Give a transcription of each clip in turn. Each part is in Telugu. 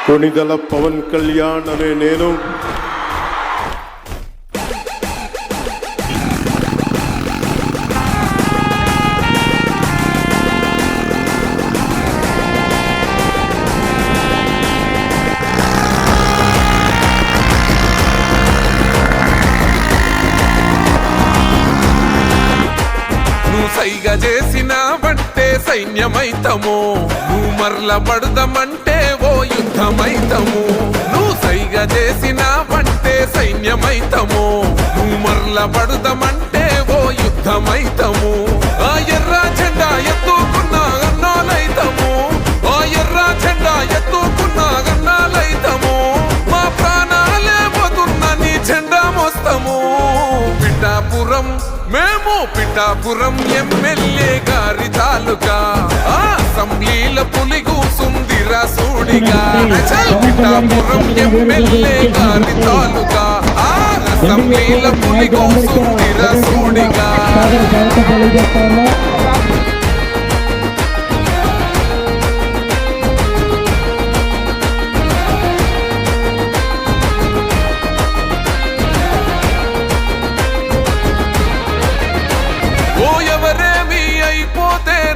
కొణిదెల పవన్ కళ్యాణ్ అనే నేను సైగ చేసిన బట్టే సైన్యమైతము, నువ్వు మరల పడదమంటే ఓ యుద్ధమైతము. నువ్వు సైగ చేసిన బట్టే సైన్యమైతము, నువ్వు మరల పడదమంటే ఓ యుద్ధమైతము. ఆ ఎర్ర జెండా ఎత్తుకున్న అన్నాలైతము, ఆ ఎర్ర జెండా ఎత్తుకున్న అన్నాలైతము. మా ప్రాణాలే పోతున్న నీ జెండా మోస్తము. పిఠాపురం మేము పిఠాపురం ఎమ్మెల్యే గారి తాలూకా, అసెంబ్లీల పులి కూసుందిరా సూడిగా. పిఠాపురం ఎమ్మెల్యే గారి తాలూకా, అసెంబ్లీల పులి కూసుందిరా సూడిగా.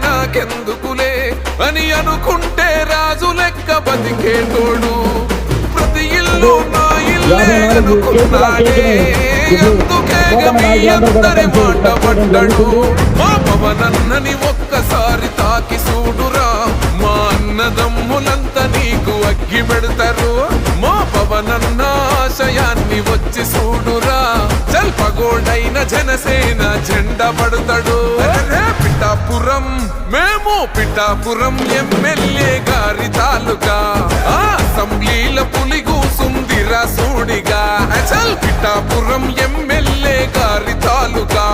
నాకెందుకులే అని అనుకుంటే రాజు లెక్క బతికేటోడు, ప్రతి ఇల్లు నా ఇల్లే అనుకున్నాడే. ఎందుకే మీ అందరి మాట పడ్డాడు. మా పవనన్నని ఒక్కసారి తాకి చూడురా, మా అన్నదమ్ములంతా నీకు అగ్గి పెడతారు. మా పవనన్న ఆశయాన్ని వచ్చి చూడురా, జల్పగోడైన జనసేన జెండా పడతాడు. పిఠాపురం మేము పిఠాపురం ఎమ్మెల్యే గారి తాలూకా, అసెంబ్లీల పులి కూసుందిరా సూడిగా. చల్ పిఠాపురం ఎమ్మెల్యే గారి తాలూకా,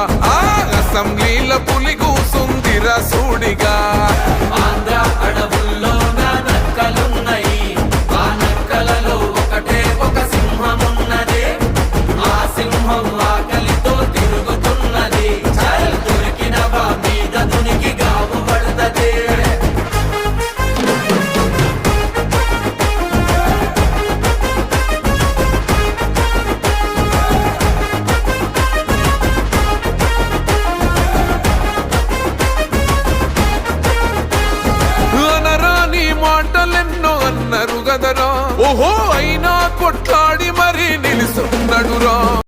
అసెంబ్లీల పులి కూసుందిరా సూడిగా. ఆంధ్ర అడవుల్లో నక్కలున్నాయి, ఆ నక్కలలో ఒకటే ఒక సింహమున్నది. ఆ సింహం ఆకలితో తిరుగుతున్నది, చల్ దొరికినవా మీద దునికి గావు పడుతుంది. అనరాని మాటలెన్నో అన్నారు గదరా, ఓహో అయినా కొట్లాడి మరి నిలుసున్నాడురా.